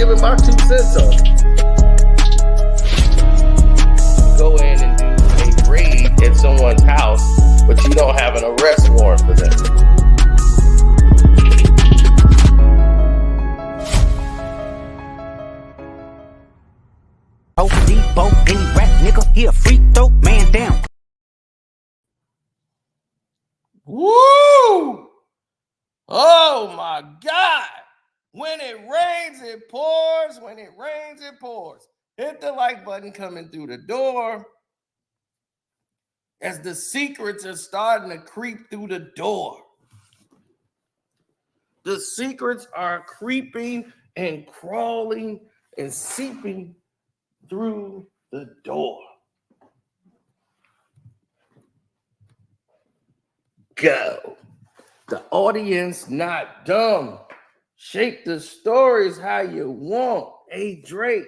giving my 2 cents on it. Go in and do a raid at someone's house, but you don't have an arrest warrant for them. Debo, any rap nigga, he a free throw, man down. Woo! Oh my God! When it rains, it pours. When it rains, it pours. Hit the like button coming through the door as the secrets are starting to creep through the door. The secrets are creeping and crawling and seeping through the door. Go. The audience not dumb. Shape the stories how you want. Hey, Drake,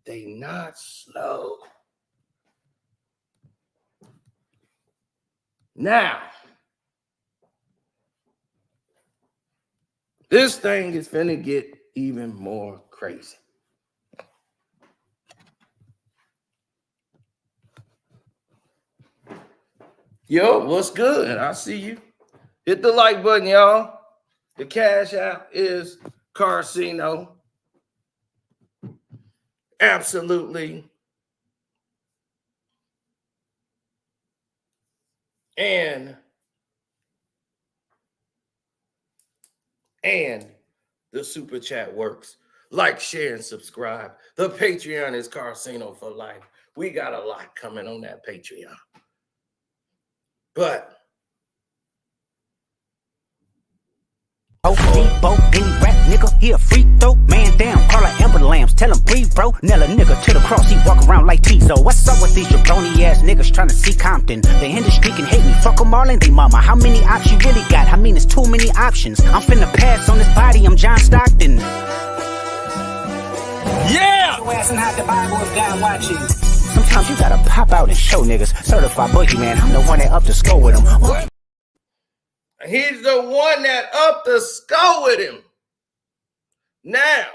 they not slow. Now, this thing is finna get even more crazy. Yo, what's good? I see you. Hit the like button, y'all. The cash app is Carcino. Absolutely. And the super chat works. Like, share, and subscribe. The Patreon is Carcino for life. We got a lot coming on that Patreon. But Debo, any rap nigga, he a free throw, man down. Call her Amber Lambs, tell him breathe, bro. Nail a nigga to the cross, he walk around like Tizo. What's up with these jabroni ass niggas trying to see Compton? The industry can hate me, fuck them all and they mama. How many options you really got? I mean, it's too many options. I'm finna pass on this body, I'm John Stockton. Yeah! Your ass and hide the Bible if God watching. Sometimes you gotta pop out and show niggas. Certified boogeyman, I'm the one that up to score with him. What? He's the one that up the skull with him. Now,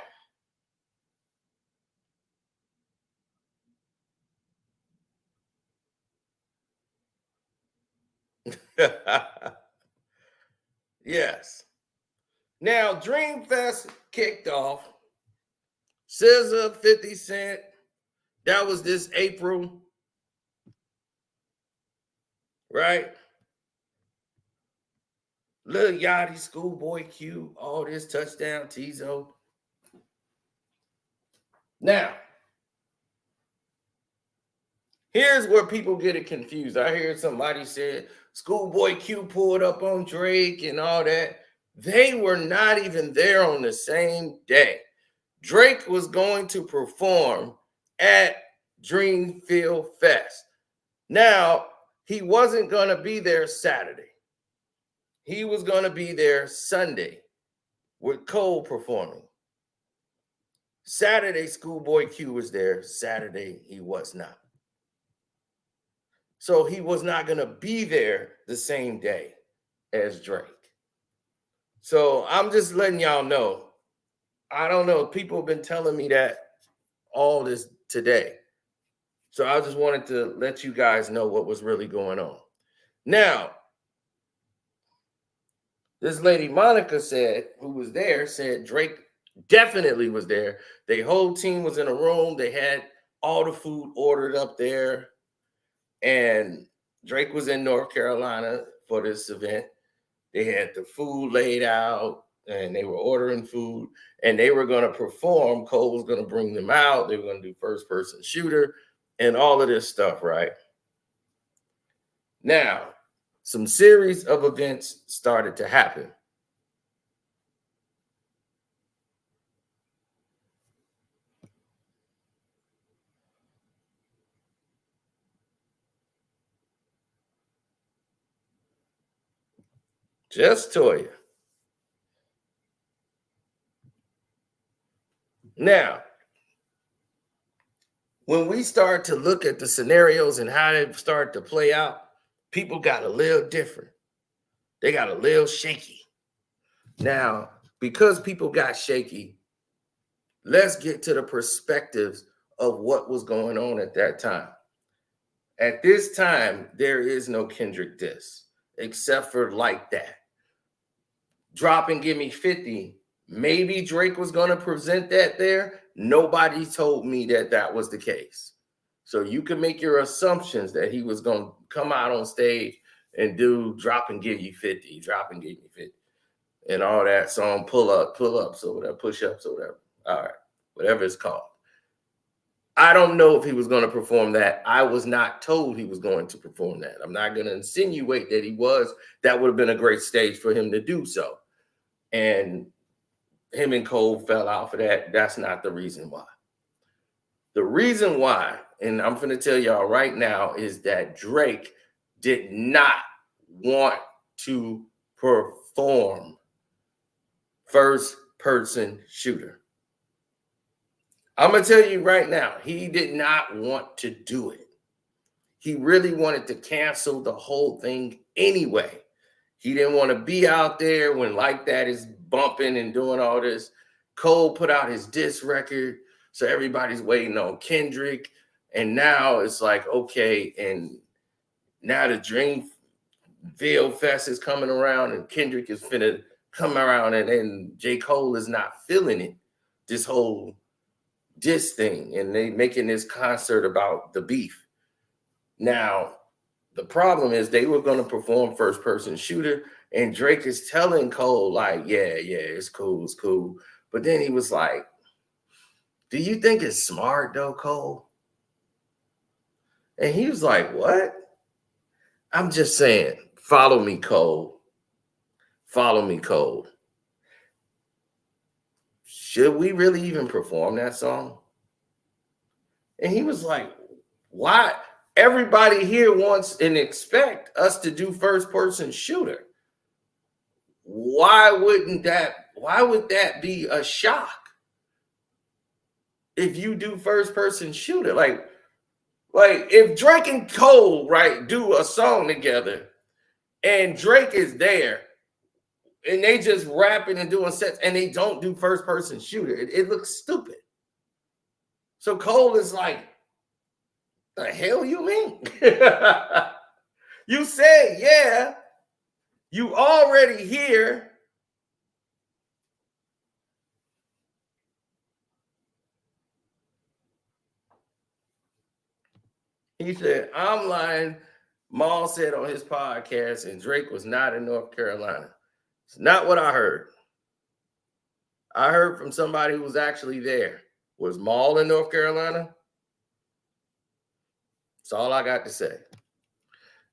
yes. Now, Dream Fest kicked off. SZA, 50 Cent. That was this April. Right? Lil Yachty, Schoolboy Q, all this touchdown, Tizo. Now, here's where people get it confused. I hear somebody said Schoolboy Q pulled up on Drake and all that. They were not even there on the same day. Drake was going to perform at Dreamville Fest. Now, he wasn't going to be there Saturday. He was going to be there Sunday with Cole performing. Saturday, Schoolboy Q was there. Saturday, he was not. So he was not going to be there the same day as Drake. So I'm just letting y'all know. I don't know. People have been telling me that all this today. So I just wanted to let you guys know what was really going on. Now, this lady Monica said, who was there, said Drake definitely was there. The whole team was in a room. They had all the food ordered up there. And Drake was in North Carolina for this event. They had the food laid out and they were ordering food and they were going to perform. Cole was going to bring them out. They were going to do first person shooter and all of this stuff, right? Now, some series of events started to happen. Just Toya. Now, when we start to look at the scenarios and how they start to play out, people got a little different. They got a little shaky. Now, because people got shaky, let's get to the perspectives of what was going on at that time. At this time, there is no Kendrick diss, except for Like That. Drop and Give Me 50. Maybe Drake was going to present that there. Nobody told me that that was the case. So you can make your assumptions that he was going to come out on stage and do Drop and Give You 50, Drop and Give You 50, and all that song, pull-ups or whatever, push-ups or whatever. All right, whatever it's called. I don't know if he was going to perform that. I was not told he was going to perform that. I'm not going to insinuate that he was. That would have been a great stage for him to do so. And him and Cole fell out for that. That's not the reason why. The reason why, and I'm going to tell y'all right now, is that Drake did not want to perform first person shooter. I'm going to tell you right now, he did not want to do it. He really wanted to cancel the whole thing anyway. He didn't want to be out there when Like That is bumping and doing all this. Cole put out his diss record, so everybody's waiting on Kendrick. And now it's like, okay, and now the Dreamville Fest is coming around and Kendrick is finna come around and J. Cole is not feeling it, this whole diss thing, and they making this concert about the beef. Now, the problem is they were going to perform first person shooter, and Drake is telling Cole, like, yeah, it's cool. But then he was like, do you think it's smart though, Cole? And he was like, what? I'm just saying, follow me, Cole. Follow me, Cole. Should we really even perform that song? And he was like, why? Everybody here wants and expect us to do first person shooter. Why would that be a shock if you do first person shooter? Like if Drake and Cole, right, do a song together and Drake is there and they just rapping and doing sets and they don't do first person shooter, it looks stupid. So Cole is like, the hell you mean? You said, yeah, you already here. He said, I'm lying. Maul said on his podcast, and Drake was not in North Carolina. It's not what I heard. I heard from somebody who was actually there. Was Maul in North Carolina? That's all I got to say.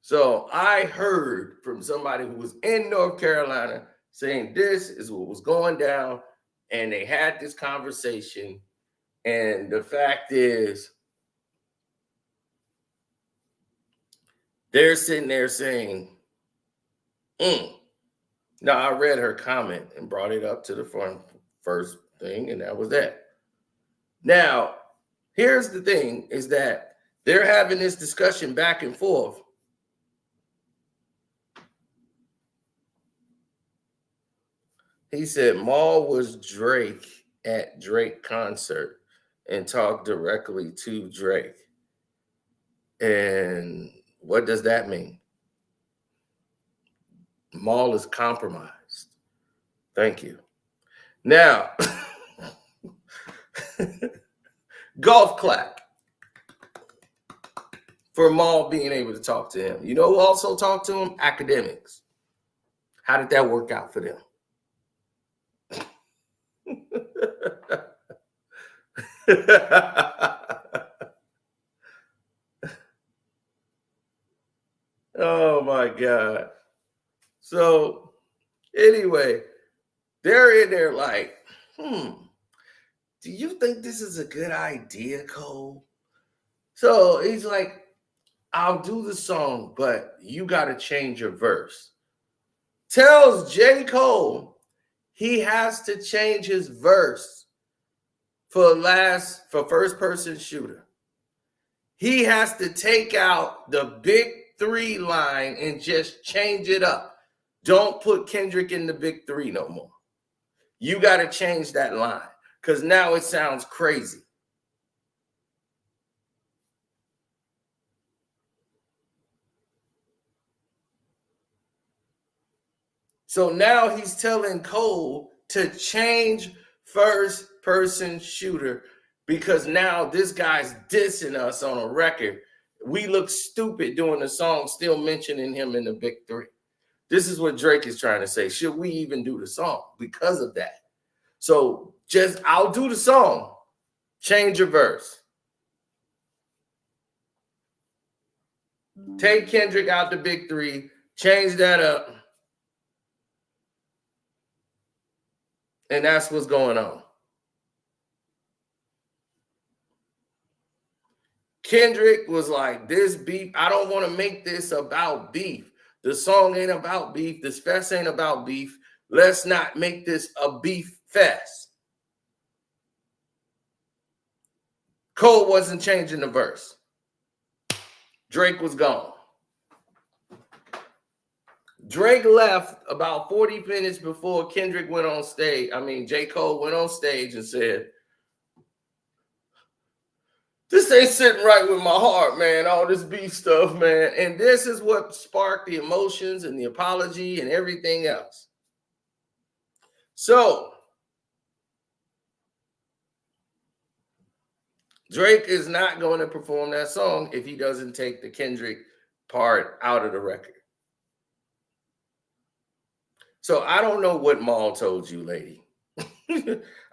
So I heard from somebody who was in North Carolina saying this is what was going down, and they had this conversation. And the fact is, they're sitting there saying, Now, I read her comment and brought it up to the front first thing, and that was that. Now, here's the thing, is that they're having this discussion back and forth. He said Maul was Drake at Drake concert and talked directly to Drake. And what does that mean? Maul is compromised. Thank you. Now, golf clap for Maul being able to talk to him. You know who also talked to him? Akademiks. How did that work out for them? Oh my God. So anyway, they're in there like, do you think this is a good idea, Cole? So he's like, I'll do the song, but you got to change your verse. Tells J. Cole he has to change his verse for first person shooter. He has to take out the big three line and just change it up. Don't put Kendrick in the big three no more. You got to change that line. because now it sounds crazy. So now he's telling Cole to change first person shooter because now this guy's dissing us on a record. We look stupid doing the song, still mentioning him in the big three. This is what Drake is trying to say. Should we even do the song because of that? So just, I'll do the song. Change your verse. Take Kendrick out the big three. Change that up. And that's what's going on. Kendrick was like, this beef, I don't want to make this about beef. The song ain't about beef. This fest ain't about beef. Let's not make this a beef fest. Cole wasn't changing the verse. Drake was gone. Drake left about 40 minutes before Kendrick went on stage. J. Cole went on stage and said, this ain't sitting right with my heart, man, all this beef stuff, man. And this is what sparked the emotions and the apology and everything else. So, Drake is not going to perform that song if he doesn't take the Kendrick part out of the record. So I don't know what Maul told you, lady.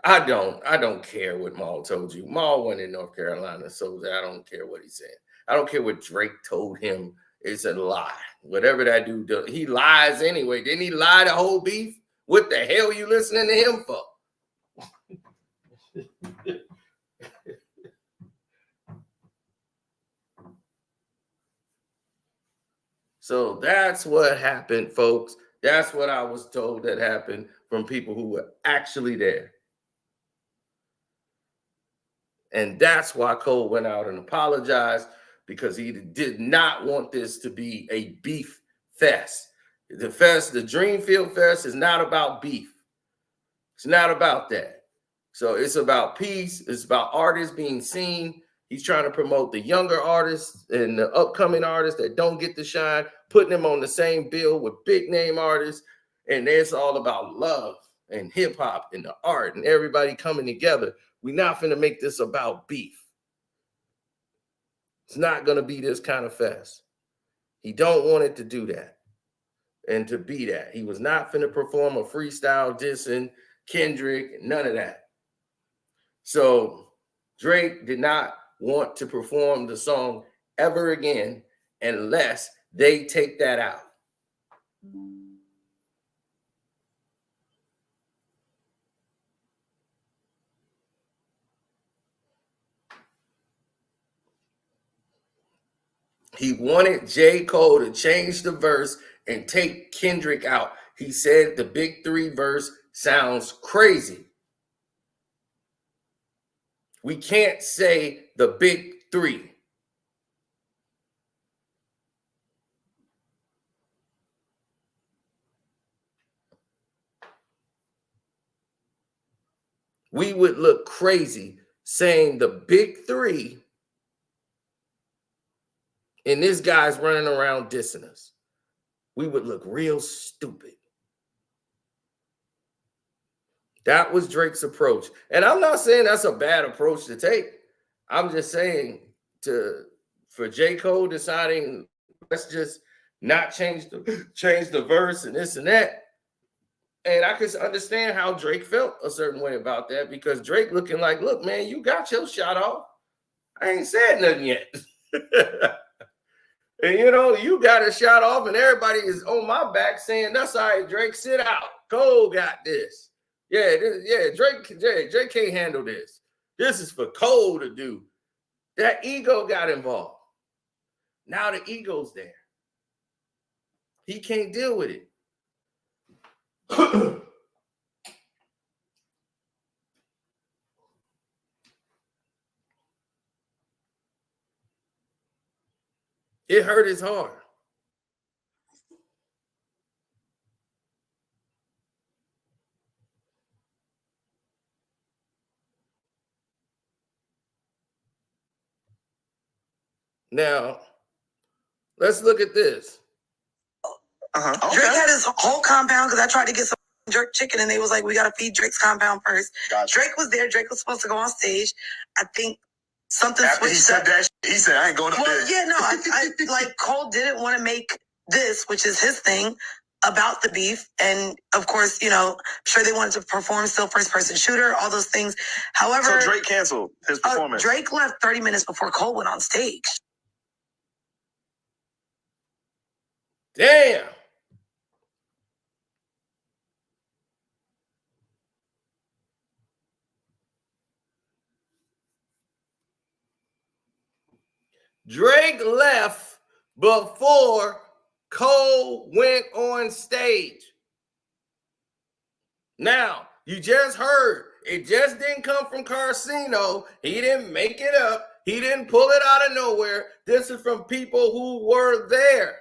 I don't care what Maul told you. Maul went in North Carolina, so I don't care what he said. I don't care what Drake told him. It's a lie. Whatever that dude does, he lies anyway. Didn't he lie the whole beef? What the hell are you listening to him for? So that's what happened, folks. That's what I was told that happened from people who were actually there. And that's why Cole went out and apologized, because he did not want this to be a beef fest. The Dreamville Fest is not about beef. It's not about that. So it's about peace. It's about artists being seen. He's trying to promote the younger artists and the upcoming artists that don't get to shine, putting them on the same bill with big name artists. And it's all about love and hip hop and the art and everybody coming together. We're not going to make this about beef. It's not going to be this kind of fest. He don't want it to do that and to be that. He was not going to perform a freestyle dissing Kendrick, none of that. So Drake did not want to perform the song ever again unless they take that out. He wanted J. Cole to change the verse and take Kendrick out. He said the big three verse sounds crazy. We can't say the big three. We would look crazy saying the big three, and this guy's running around dissing us. We would look real stupid. That was Drake's approach. And I'm not saying that's a bad approach to take. I'm just saying for J. Cole deciding, let's just not change the verse and this and that. And I could understand how Drake felt a certain way about that, because Drake looking like, look, man, you got your shot off. I ain't said nothing yet. And, you got a shot off and everybody is on my back saying, that's all right, Drake, sit out. Cole got this. Drake can't handle this. This is for Cole to do. That ego got involved. Now the ego's there. He can't deal with it. It hurt his heart. Now, let's look at this. Okay. Drake had his whole compound because I tried to get some jerk chicken and they was like, we got to feed Drake's compound first. Gotcha. Drake was there. Drake was supposed to go on stage. I think something After he said that, he said, I ain't going up there. Yeah, no, I like Cole didn't want to make this, which is his thing, about the beef. And of course, you know, sure they wanted to perform still first person shooter, all those things. However, so Drake canceled his performance. Drake left 30 minutes before Cole went on stage. Damn. Drake left before Cole went on stage. Now, you just heard, it just didn't come from Carcino. He didn't make it up. He didn't pull it out of nowhere. This is from people who were there.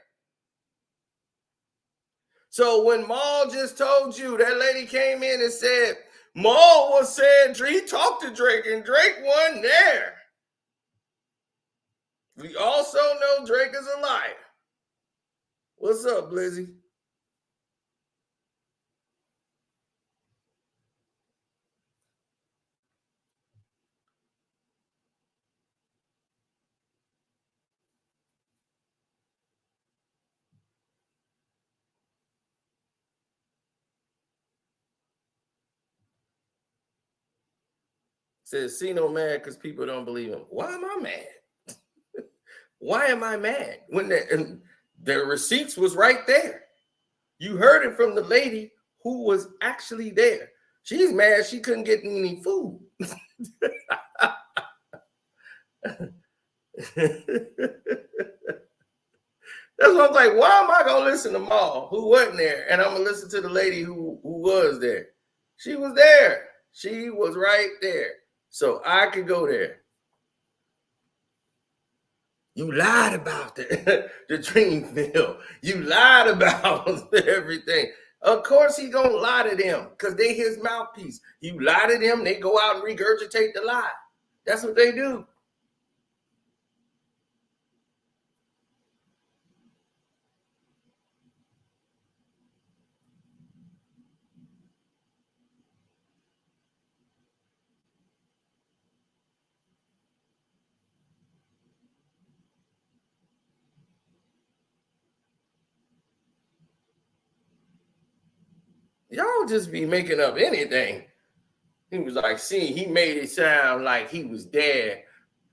So when Maul just told you, that lady came in and said, Maul was saying, he talked to Drake and Drake wasn't there. We also know Drake is a liar. What's up, Blizzy? Says, Cino mad because people don't believe him. Why am I mad? Why am I mad? When the receipts was right there. You heard it from the lady who was actually there. She's mad she couldn't get any food. That's what I'm like, why am I going to listen to Maul, who wasn't there? And I'm going to listen to the lady who was there. She was there. She was right there. So I could go there. You lied about the Dreamville. You lied about everything. Of course he gonna lie to them because they his mouthpiece. You lie to them, they go out and regurgitate the lie. That's what they do. Y'all just be making up anything. He was like, see, he made it sound like he was there.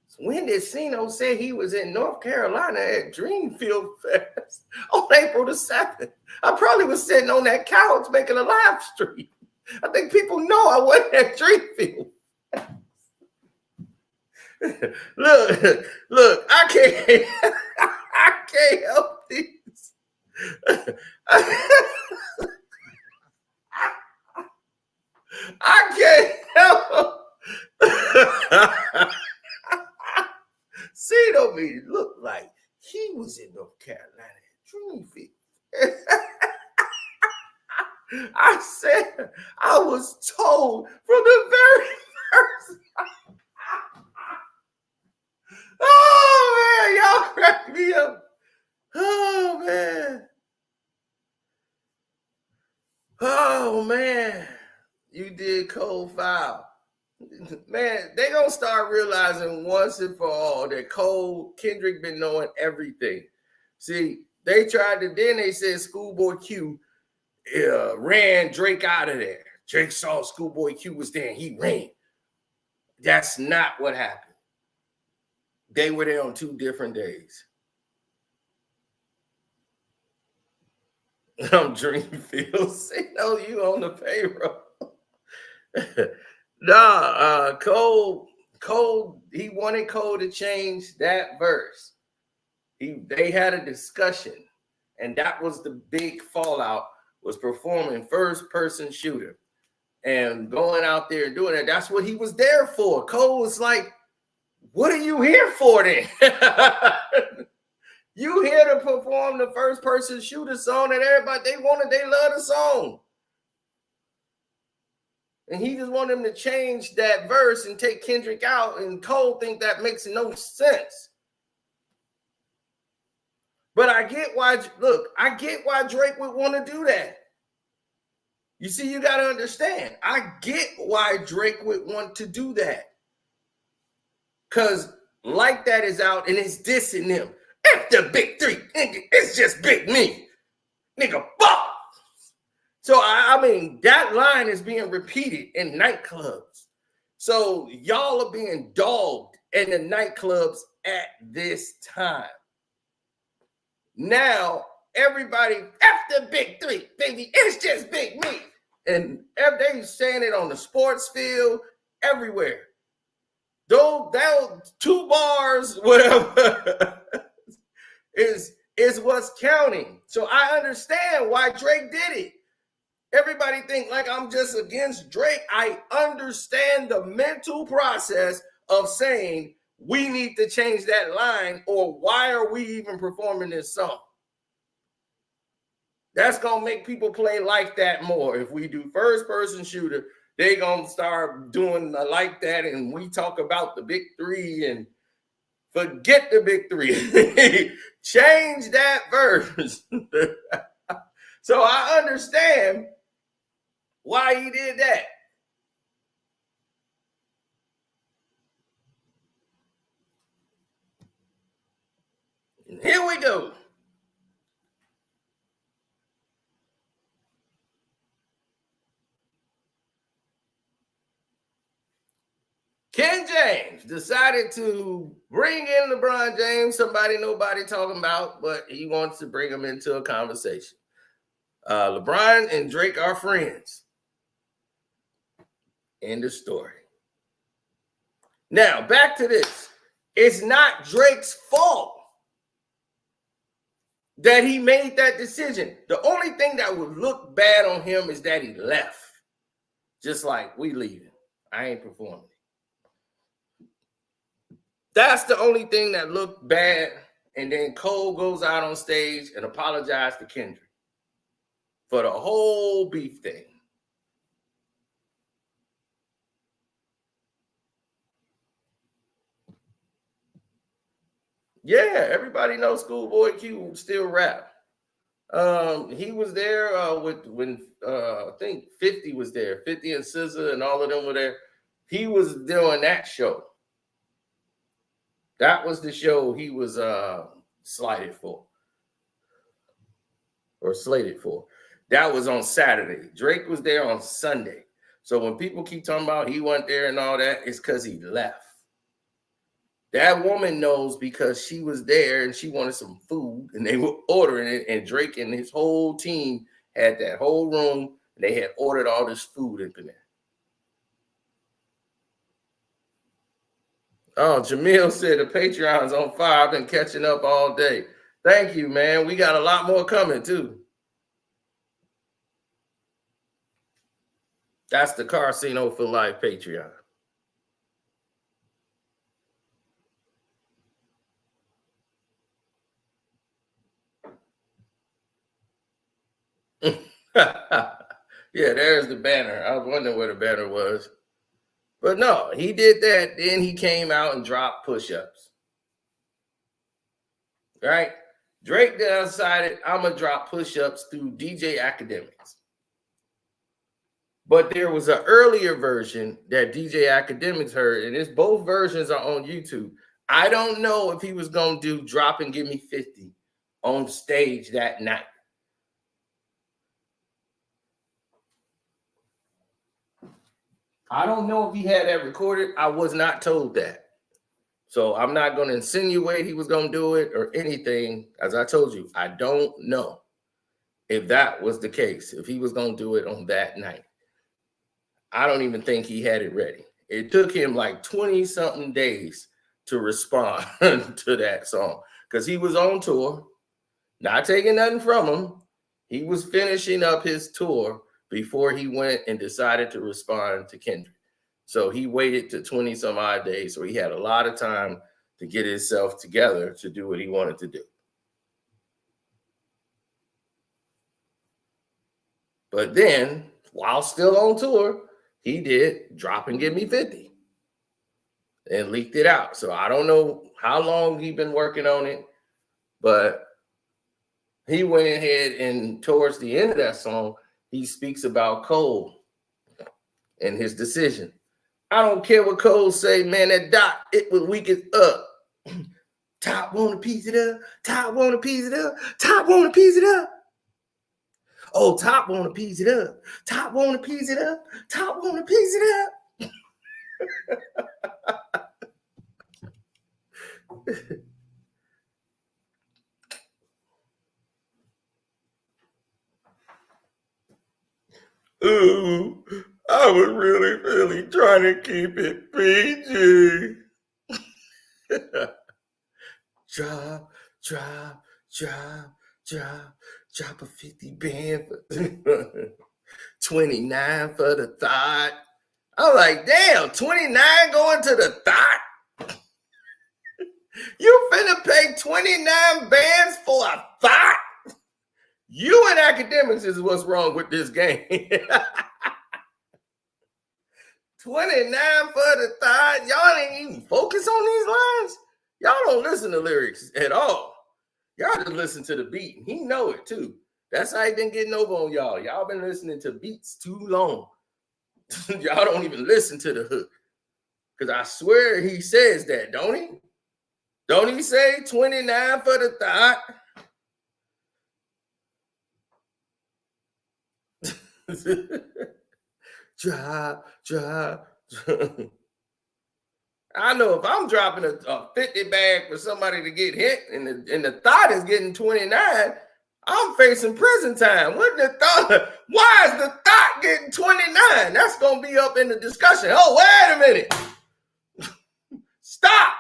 So when did Cino say he was in North Carolina at Dreamville Fest on April the 7th? I probably was sitting on that couch making a live stream. I think people know I wasn't at Dreamville. look, I can't help these. I can't help. Cino made it look like he was in North Carolina at Dreamville. I said I was told from the very first. Oh man, y'all crack me up. Oh man. You did cold foul. Man, they gonna start realizing once and for all that Kendrick been knowing everything. See, they tried to, then they said Schoolboy Q ran Drake out of there. Drake saw Schoolboy Q was there and he ran. That's not what happened. They were there on 2 different days. I'm Dreamville. Say no, you on the payroll. Cole, he wanted Cole to change that verse. They had a discussion, and that was the big fallout, was performing first-person shooter and going out there and doing it. That's what he was there for. Cole was like, what are you here for then? You here to perform the first-person shooter song that everybody, they love the song. And he just wanted him to change that verse and take Kendrick out, and Cole think that makes no sense. But I get why, look, I get why Drake would want to do that. You see, you got to understand. I get why Drake would want to do that. Because Like That is out and it's dissing them. F the big three. Nigga, it's just big me. Nigga, fuck. So, I mean, that line is being repeated in nightclubs. So, y'all are being dogged in the nightclubs at this time. Now, everybody, F the big three, baby, it's just big me. And they saying it on the sports field, everywhere. Those 2 bars, whatever, is what's counting. So I understand why Drake did it. Everybody think like I'm just against Drake. I understand the mental process of saying we need to change that line, or why are we even performing this song? That's going to make people play Like That more. If we do first person shooter, they going to start doing Like That, and we talk about the big three and forget the big three. Change that verse. So I understand why he did that. And here we go. Ken James decided to bring in LeBron James, somebody nobody talking about, but he wants to bring him into a conversation. LeBron and Drake are friends. End of story. Now, back to this. It's not Drake's fault that he made that decision. The only thing that would look bad on him is that he left. Just like, we leaving. I ain't performing. That's the only thing that looked bad. And then Cole goes out on stage and apologized to Kendrick for the whole beef thing. Yeah, everybody knows Schoolboy Q still rap. He was there when I think 50 was there. 50 and SZA and all of them were there. He was doing that show. That was the show he was slated for. That was on Saturday. Drake was there on Sunday. So when people keep talking about he wasn't there and all that, it's because he left. That woman knows because she was there and she wanted some food and they were ordering it, and Drake and his whole team had that whole room and they had ordered all this food in there. Oh, Jamil said the Patreon's on fire. I've been catching up all day. Thank you, man. We got a lot more coming, too. That's the Casino for Life Patreon. Yeah, there's the banner. I was wondering where the banner was. But no, he did that. Then he came out and dropped push-ups. Right? Drake decided, I'm going to drop push-ups through DJ Akademiks. But there was an earlier version that DJ Akademiks heard, and it's both versions are on YouTube. I don't know if he was going to do Drop and Give Me 50 on stage that night. I don't know if he had that recorded. I was not told that. So I'm not going to insinuate he was going to do it or anything. As I told you, I don't know if that was the case, if he was going to do it on that night. I don't even think he had it ready. It took him like 20-something days to respond to that song because he was on tour, not taking nothing from him. He was finishing up his tour before he went and decided to respond to Kendrick. So he waited to 20-some odd days. So he had a lot of time to get himself together to do what he wanted to do. But then, while still on tour, he did Drop and Give Me 50 and leaked it out. So I don't know how long he's been working on it, but he went ahead and towards the end of that song, he speaks about Cole and his decision. I don't care what Cole say, man, that dot, it was weak as up. Top wanna piece it up, top wanna piece it up, top wanna piece it up. Oh, top wanna piece it up, top wanna piece it up, top wanna piece it up. Ooh, I was really trying to keep it PG. Drop a 50 band for 29 for the thought. I'm like, damn, 29 going to the thought? You finna pay 29 bands for a thought? You and akademiks is what's wrong with this game. 29 for the thought. Y'all ain't even focus on these lines. Y'all don't listen to lyrics at all. Y'all just listen to the beat. He know it too. That's how he been getting over on y'all. Y'all been listening to beats too long. Y'all don't even listen to the hook. Because I swear he says that, don't he? Don't he say 29 for the thought? Drop. I know if I'm dropping a 50 bag for somebody to get hit and the thought is getting 29, I'm facing prison time. What the thought? Why is the thought getting 29? That's going to be up in the discussion. Oh, wait a minute. Stop.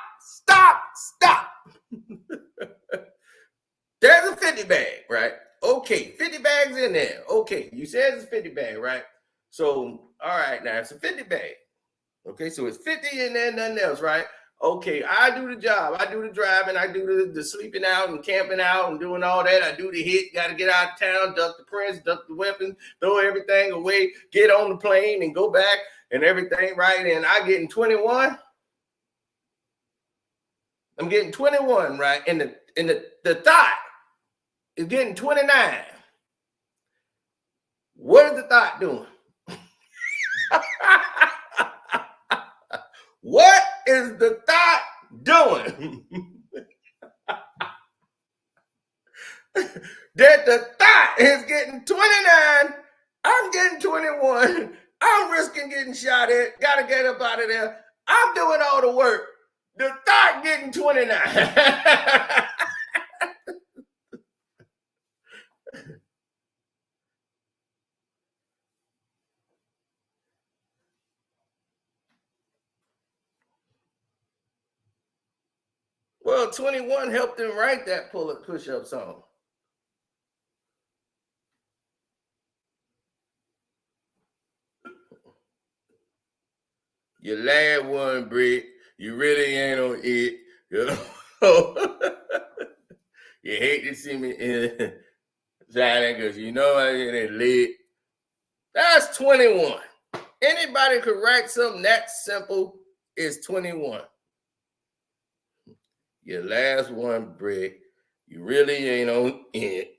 There's a 50 bag, right? Okay, 50 bags in there. Okay, you said it's a 50 bag, right? So, all right, now it's a 50 bag. Okay, so it's 50 in there, nothing else, right? Okay, I do the job. I do the driving. I do the sleeping out and camping out and doing all that. I do the hit. Got to get out of town, duck the prints, duck the weapons, throw everything away, get on the plane and go back and everything, right? And I getting 21. I'm getting 21, right? And the thought is getting 29. What is the thought doing? What is the thought doing? That the thought is getting 29. I'm getting 21. I'm risking getting shot at. Got to get up out of there. I'm doing all the work. The thought getting 29. Well, 21 helped him write that push-up song. Your last one, Britt, you really ain't on it. You hate to see me in Saturday because you know I ain't lit. That's 21. Anybody could write something that simple is 21. Your last one, Britt, you really ain't on it.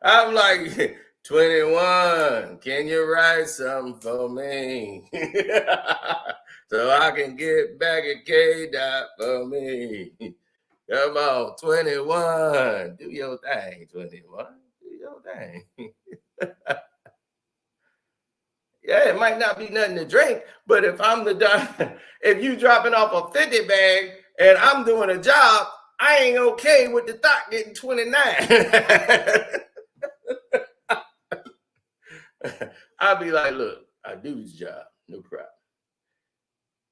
I'm like, 21, can you write something for me? So I can get back at K-Dot for me. Come on, 21. Do your thing, 21. Do your thing. Yeah, it might not be nothing to drink, but if if you dropping off a 50 bag and I'm doing a job, I ain't okay with the thought getting 29. I'll be like, look, I do this job, no problem.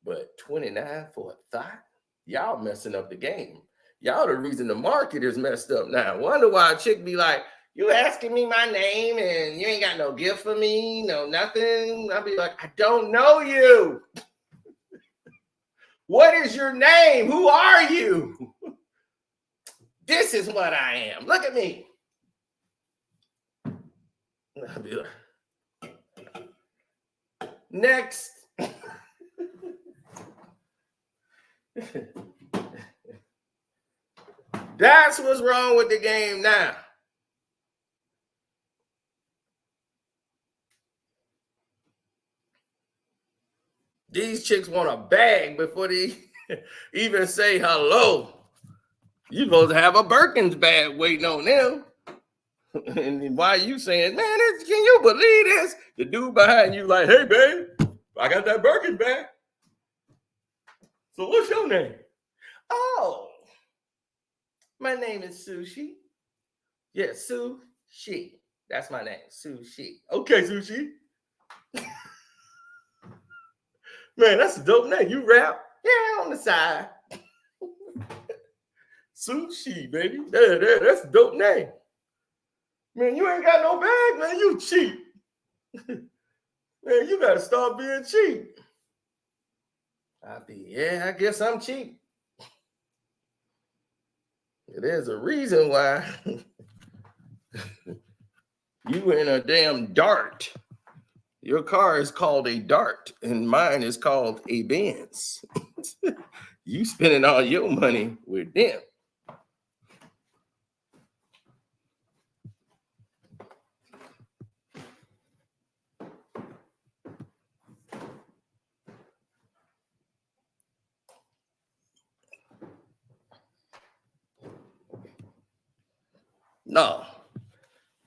But 29 for a thought? Y'all messing up the game. Y'all the reason the market is messed up now. Wonder why a chick be like, you asking me my name and you ain't got no gift for me, no nothing. I'll be like, I don't know you. What is your name? Who are you? This is what I am. Look at me. I'll be like, next. That's what's wrong with the game now. These chicks want a bag before they even say hello. You supposed to have a Birkins bag waiting on them. And why are you saying, man, can you believe this? The dude behind you like, hey, babe, I got that Birkin bag. So what's your name? Oh, my name is Sushi. Yeah, Sushi. That's my name, Sushi. Okay, Sushi. Man, that's a dope name. You rap? Yeah, on the side. Sushi, baby. That's a dope name. Man, you ain't got no bag, man. You cheap. Man, you gotta start being cheap. I guess I'm cheap. There's a reason why you in a damn Dart. Your car is called a Dart, and mine is called a Benz. You spending all your money with them.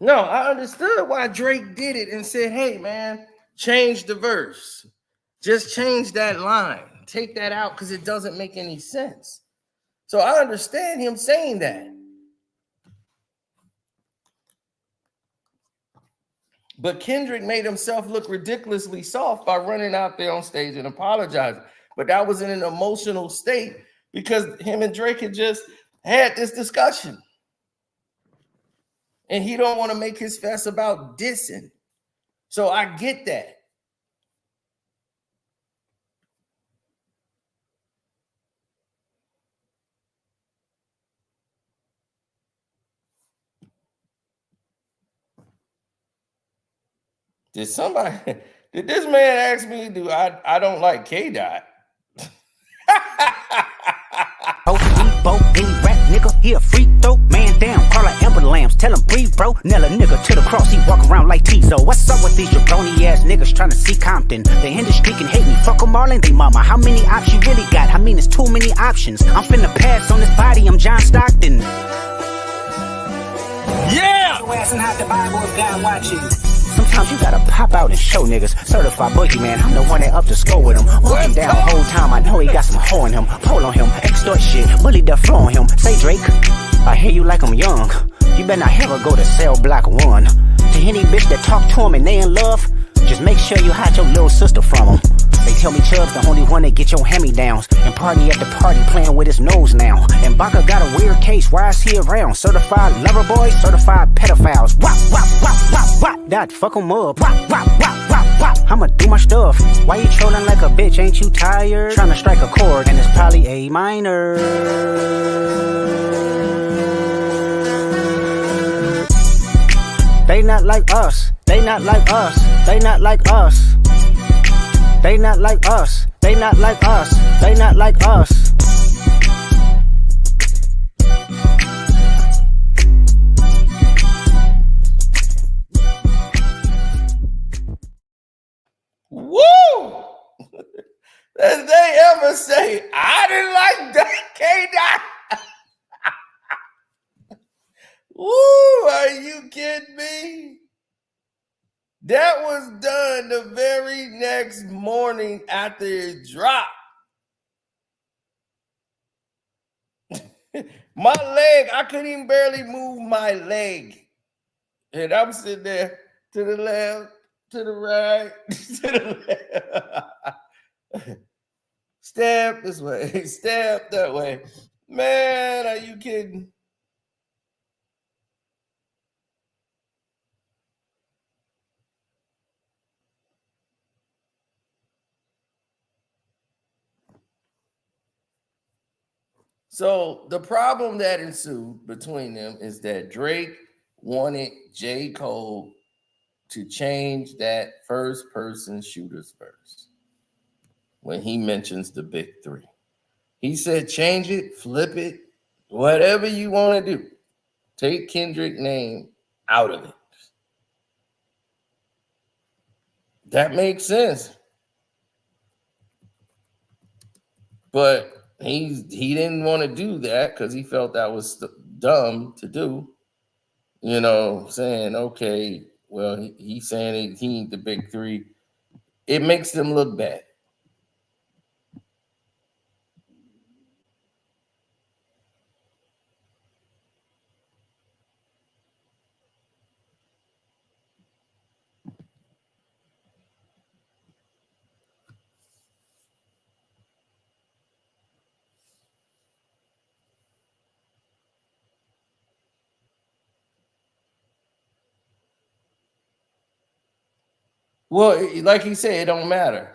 No, I understood why Drake did it and said, hey, man, change the verse. Just change that line. Take that out because it doesn't make any sense. So I understand him saying that. But Kendrick made himself look ridiculously soft by running out there on stage and apologizing. But that was in an emotional state because him and Drake had just had this discussion. And he don't want to make his fest about dissing. So I get that. Did this man ask me, I don't like K-Dot? Any rap nigga, he a freak throw, man down, call her Amber Lambs, tell him breathe, bro. Nella nigga to the cross, he walk around like Tizo. What's up with these jabroni ass niggas trying to see Compton? The industry can hate me, fuck them all, ain't they mama? How many options you really got? I mean, it's too many options. I'm finna pass on this body, I'm John Stockton. Yeah! Your ass and hide the Bible if God watching. Sometimes you gotta pop out and show niggas. Certified boogeyman, I'm the one that up to score with him. Walking down the whole time, I know he got some hoe in him. Pull on him, extort shit, bully the flow on him. Say Drake, I hear you like I'm young. You better not ever go to cell block 1. To any bitch that talk to him and they in love, just make sure you hide your little sister from him. They tell me Chubb's the only one that get your hand-me-downs. And party at the party playing with his nose now. And Baca got a weird case, why is he around? Certified lover boys, certified pedophiles. Wop, wop, wop, wop, wop. That fuck him up. Wop, wop, wop, wop, wop. I'ma do my stuff. Why you trolling like a bitch, ain't you tired? Trying to strike a chord and it's probably A minor. They not like us. They not like us. They not like us. They not like us. They not like us. They not like us. Woo! Did they ever say, I didn't like that K-Dot? Woo! Are you kidding me? That was done the very next morning after it dropped. My leg, I couldn't even barely move my leg. And I'm sitting there to the left, to the right, to the left. Step this way, step that way. Man, are you kidding? So the problem that ensued between them is that Drake wanted J. Cole to change that first person shooters verse when he mentions the big three. He said, change it, flip it, Whatever you want to do, take Kendrick's name out of it. That makes sense. But he didn't want to do that because he felt that was dumb to do. You know, saying, okay, well, he's saying he ain't the big three. It makes them look bad. Well, like he said, it don't matter.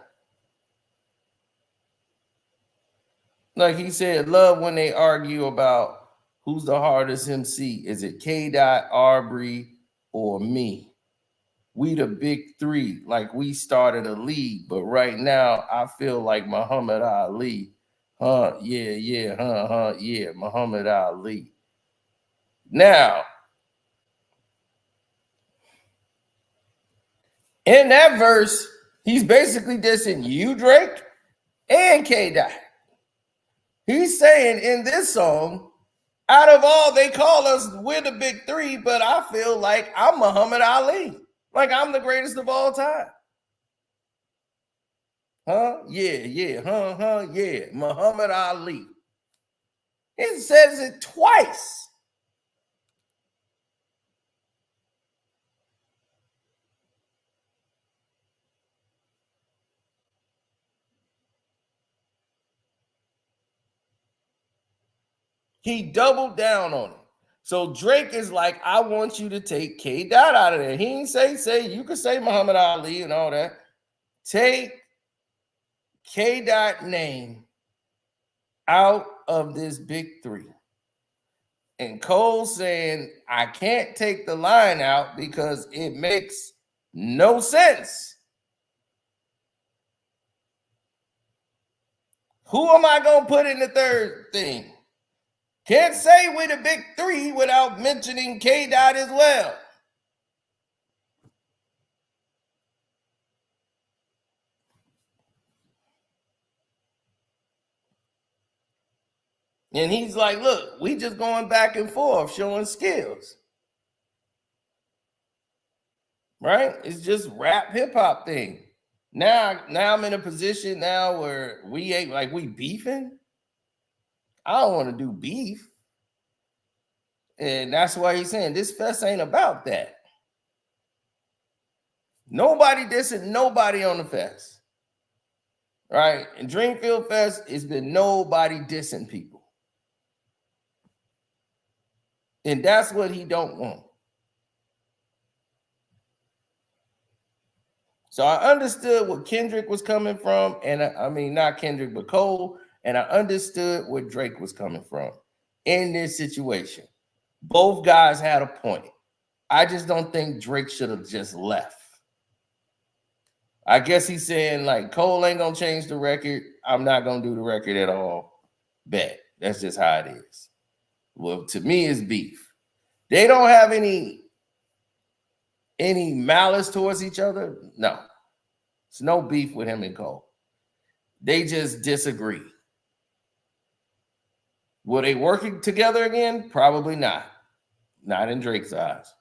Like he said, love when they argue about who's the hardest MC. Is it K. Dot, Arbery, or me? We the big three, like we started a league, but right now I feel like Muhammad Ali. Yeah, Muhammad Ali. Now, in that verse, he's basically dissing you, Drake, and K. Dot. He's saying in this song, out of all, they call us, we're the big three, but I feel like I'm Muhammad Ali. Like I'm the greatest of all time. Yeah, Muhammad Ali. It says it twice. He doubled down on it. So Drake is like, I want you to take K. Dot out of there. He ain't say, you could say Muhammad Ali and all that. Take K. Dot name out of this big three. And Cole saying, I can't take the line out because it makes no sense. Who am I going to put in the third thing? Can't say we're the big three without mentioning K. Dot as well. And he's like, look, we just going back and forth showing skills. Right? It's just rap hip hop thing. Now I'm in a position now where we ain't like we beefing. I don't want to do beef. And that's why he's saying this fest ain't about that. Nobody dissing nobody on the fest. Right? And Dreamville Fest, it's been nobody dissing people. And that's what he don't want. So I understood what Kendrick was coming from, and I mean, not Kendrick, but Cole, and I understood where Drake was coming from in this situation. Both guys had a point. I just don't think Drake should have just left. I guess he's saying, like, Cole ain't going to change the record. I'm not going to do the record at all. Bet. That's just how it is. Well, to me, it's beef. They don't have any malice towards each other. No. It's no beef with him and Cole. They just disagree. Were they working together again? Probably not. Not in Drake's eyes.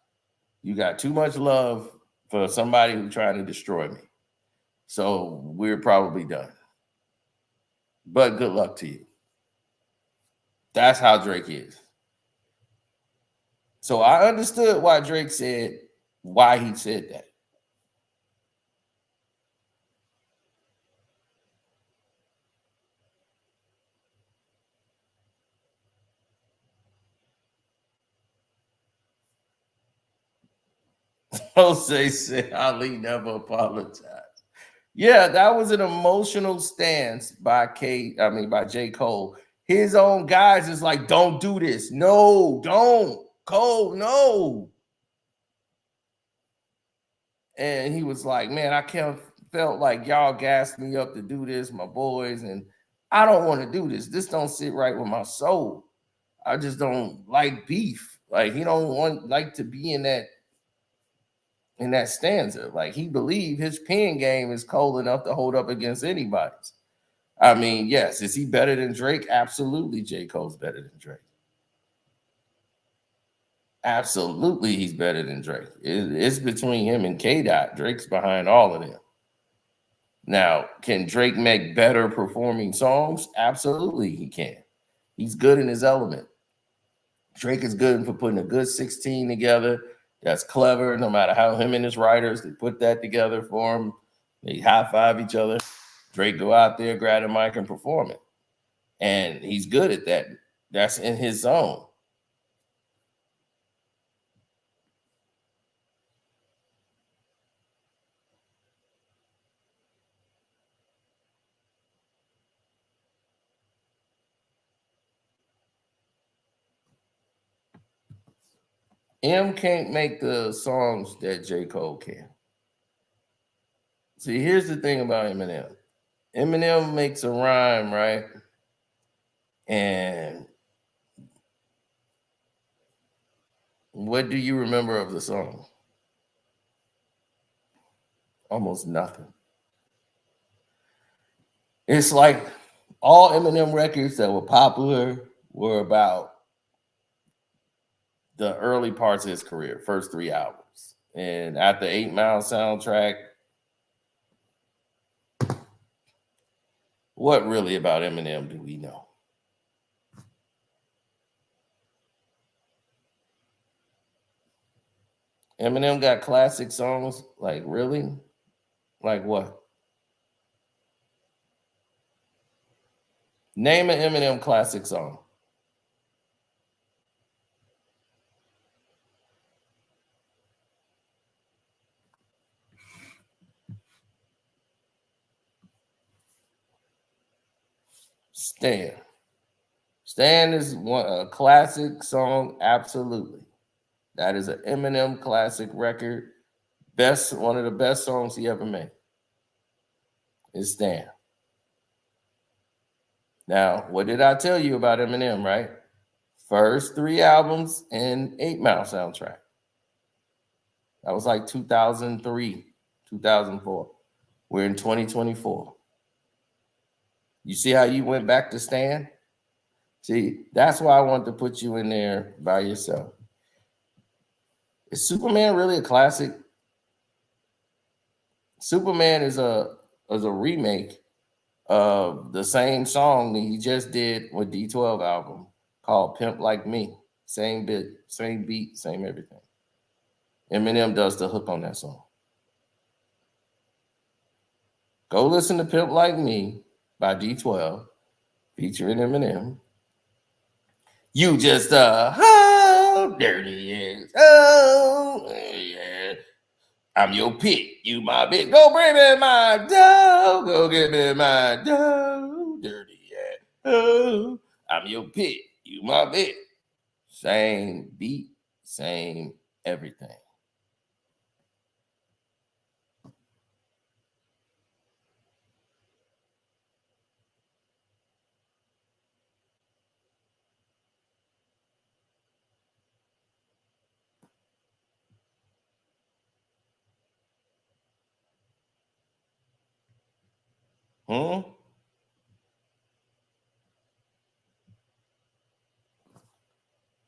You got too much love for somebody who's trying to destroy me. So we're probably done. But good luck to you. That's how Drake is. So I understood why Drake said why he said that. Jose said Ali never apologized. Yeah, that was an emotional stance by J. Cole. His own guys is like, don't do this. No, don't. Cole, no. And he was like, man, I felt like y'all gassed me up to do this, my boys, and I don't want to do this. This don't sit right with my soul. I just don't like beef. Like he don't like to be in that stanza. Like he believe his pen game is cold enough to hold up against anybody's. I mean, yes, is he better than Drake? Absolutely, J. Cole's better than Drake. Absolutely, he's better than Drake. It's between him and K-Dot. Drake's behind all of them. Now, can Drake make better performing songs? Absolutely, he can. He's good in his element. Drake is good for putting a good 16 together. That's clever. No matter how him and his writers, they put that together for him. They high-five each other. Drake go out there, grab a mic, and perform it. And he's good at that. That's in his zone. M can't make the songs that J. Cole can. See, here's the thing about Eminem. Eminem makes a rhyme, right? And what do you remember of the song? Almost nothing. It's like all Eminem records that were popular were about the early parts of his career, first 3 albums. And at the 8 Mile soundtrack, what really about Eminem do we know? Eminem got classic songs, like really? Like what? Name an Eminem classic song. Stan. Stan is a classic song, absolutely. That is an Eminem classic record. One of the best songs he ever made is Stan. Now, what did I tell you about Eminem, right? First 3 albums and 8 Mile soundtrack. That was like 2003, 2004. We're in 2024. You see how you went back to Stan? See, that's why I wanted to put you in there by yourself. Is Superman really a classic? Superman is a remake of the same song that he just did with D12 album called Pimp Like Me. Same bit, same beat, same everything. Eminem does the hook on that song. Go listen to Pimp Like Me by D12 featuring Eminem. You just oh, dirty ass. Oh, yeah. I'm your pit. You my bitch. Go bring me my dough. Go get me my dough. Dirty ass. Oh, I'm your pit. You my bitch. Same beat, same everything.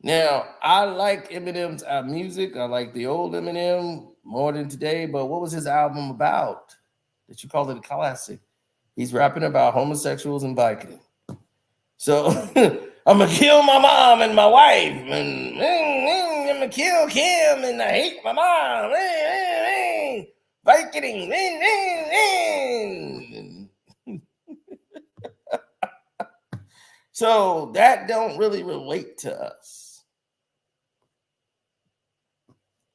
Now, I like Eminem's music. I like the old Eminem more than today, but what was his album about that you call it a classic? He's rapping about homosexuals and Vicodin. So I'm going to kill my mom and my wife, and I'm going to kill Kim, and I hate my mom. Vicodin. So that don't really relate to us.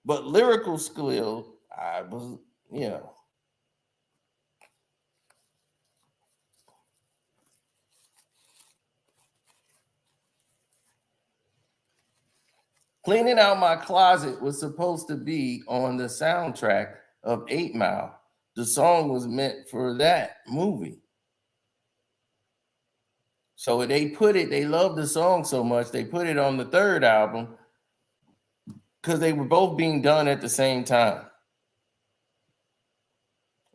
But lyrical skill, I was, Cleaning Out My Closet was supposed to be on the soundtrack of 8 Mile. The song was meant for that movie. So they loved the song so much, they put it on the third album because they were both being done at the same time.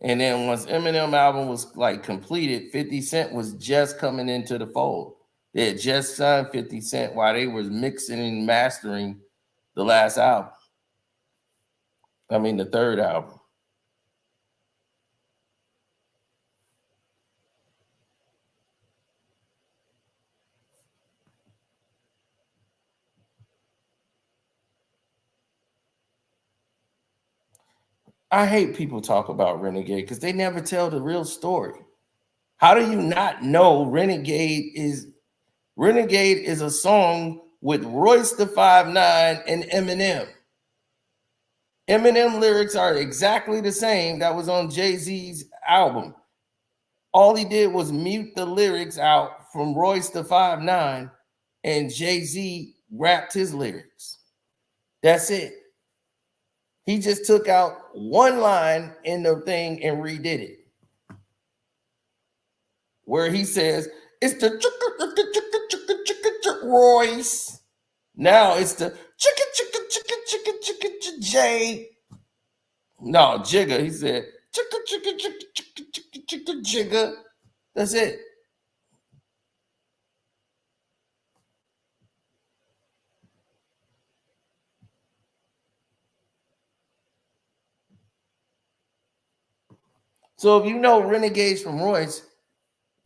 And then once Eminem album was like completed, 50 Cent was just coming into the fold. They had just signed 50 Cent while they was mixing and mastering the last album. I mean, the third album. I hate people talk about Renegade because they never tell the real story. How do you not know Renegade is a song with Royce the 5'9" and Eminem? Eminem lyrics are exactly the same that was on Jay-Z's album. All he did was mute the lyrics out from Royce the 5'9", and Jay-Z rapped his lyrics. That's it. He just took out one line in the thing and redid it. Where he says, it's the Royce. Now it's the Jay. No, Jigga. He said, Jigga. That's it. So if you know Renegades from Royce,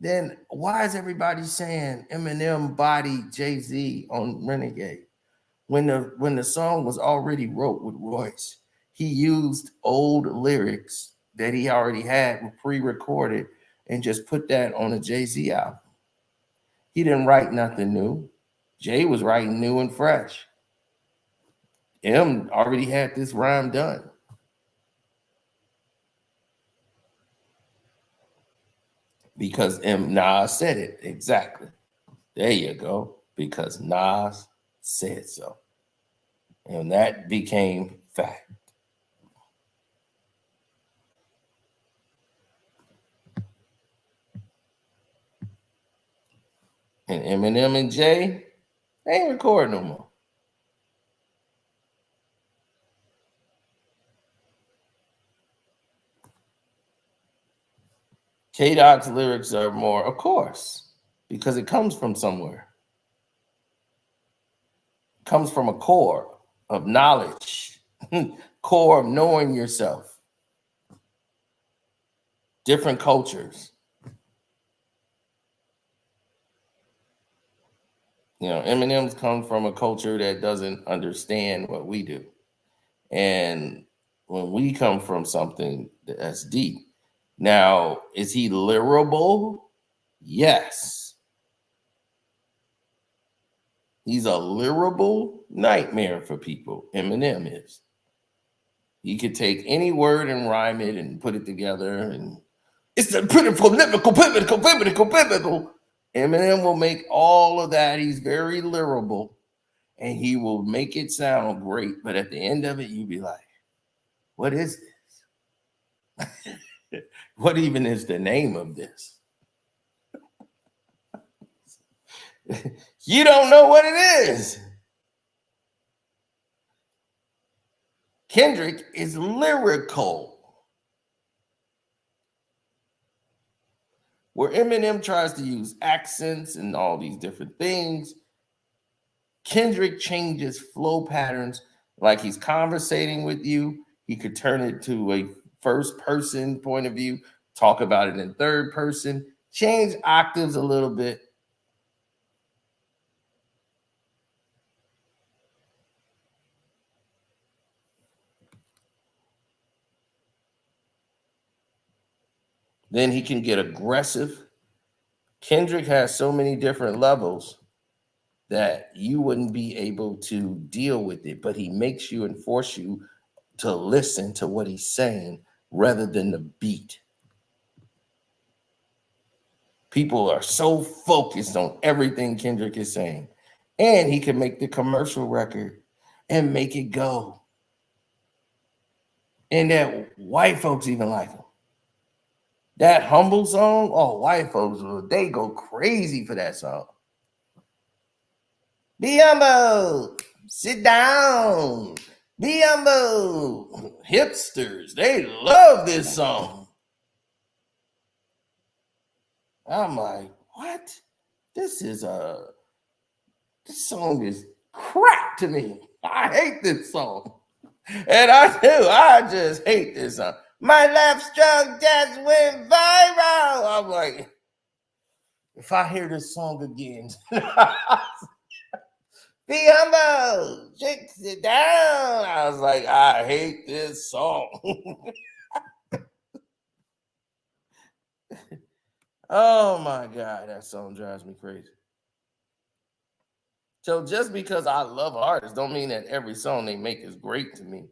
then why is everybody saying Eminem bodied Jay-Z on Renegade? When the song was already wrote with Royce, he used old lyrics that he already had pre-recorded and just put that on a Jay-Z album. He didn't write nothing new. Jay was writing new and fresh. M already had this rhyme done. Because Nas said it. Exactly. There you go. Because Nas said so. And that became fact. And Eminem and Jay, they ain't recording no more. K-Doc's lyrics are more, of course, because it comes from somewhere. It comes from a core of knowledge, core of knowing yourself. Different cultures. You know, Eminem's come from a culture that doesn't understand what we do. And when we come from something that's deep. Now, is he lyrical? Yes. He's a lyrical nightmare for people. Eminem is. He could take any word and rhyme it and put it together. And it's the pitiful, pivotal. Eminem will make all of that. He's very lyrical. And he will make it sound great. But at the end of it, you'll be like, what is this? What even is the name of this? You don't know what it is. Kendrick is lyrical. Where Eminem tries to use accents and all these different things, Kendrick changes flow patterns like he's conversating with you. He could turn it to a first person point of view, talk about it in third person, change octaves a little bit. Then he can get aggressive. Kendrick has so many different levels that you wouldn't be able to deal with it, but he makes you and force you to listen to what he's saying rather than the beat. People are so focused on everything Kendrick is saying. And he can make the commercial record and make it go. And that white folks even like him. That Humble song, oh, white folks, they go crazy for that song. Be humble, sit down, be humble. Hipsters, they love this song. I'm like, what? This song is crap to me. I hate this song. And I just hate this song. My left stroke just went viral. I'm like, if I hear this song again, be humble, sit down. I was like, I hate this song. Oh my God, that song drives me crazy. So just because I love artists don't mean that every song they make is great to me.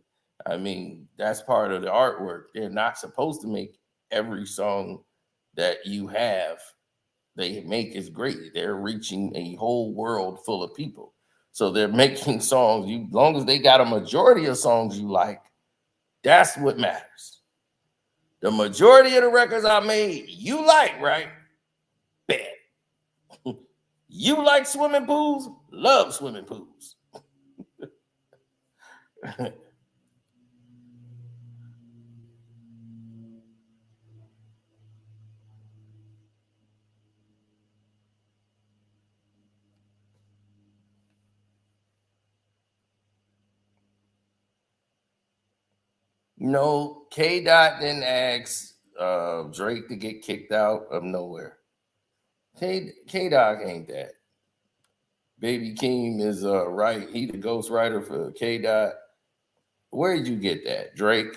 I mean, that's part of the artwork. They're not supposed to make every song that you have they make is great. They're reaching a whole world full of people. So they're making songs, as long as they got a majority of songs you like, that's what matters. The majority of the records I made, you like, right? Bet. You like swimming pools? Love swimming pools. No, K. Dot didn't ask Drake to get kicked out of nowhere. K. Dot ain't that. Baby Keem is right. He the ghostwriter for K. Dot. Where did you get that, Drake?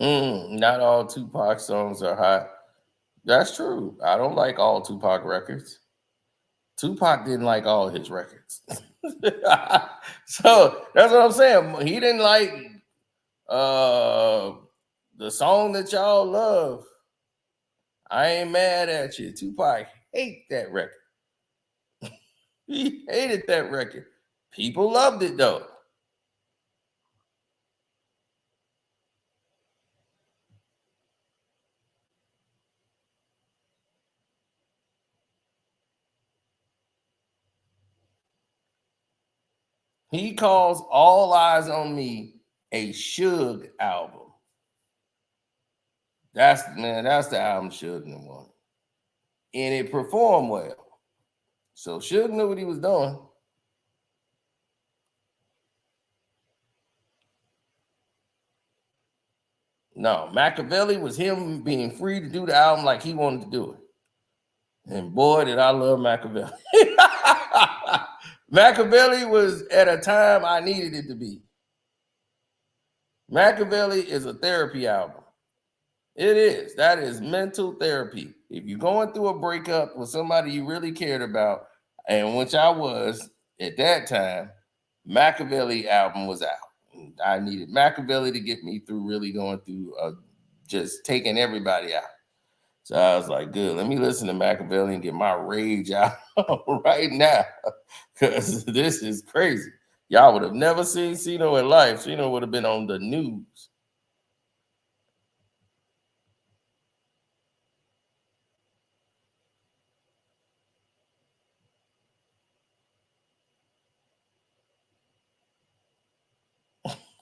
Not all Tupac songs are hot. That's true. I don't like all Tupac records. Tupac didn't like all his records. So that's what I'm saying. He didn't like the song that y'all love. I ain't mad at you. Tupac hate that record. He hated that record. People loved it though. He calls All Eyes on Me a Suge album. That's the album Suge wanted. And it performed well. So Suge knew what he was doing. No, Machiavelli was him being free to do the album like he wanted to do it. And boy, did I love Machiavelli. Machiavelli was at a time I needed it to be. Machiavelli is a therapy album. It is. That is mental therapy. If you're going through a breakup with somebody you really cared about, and which I was at that time, Machiavelli album was out. I needed Machiavelli to get me through really going through just taking everybody out. So I was like, good, let me listen to Machiavelli and get my rage out right now. Because this is crazy. Y'all would have never seen Cino in life. Cino would have been on the news.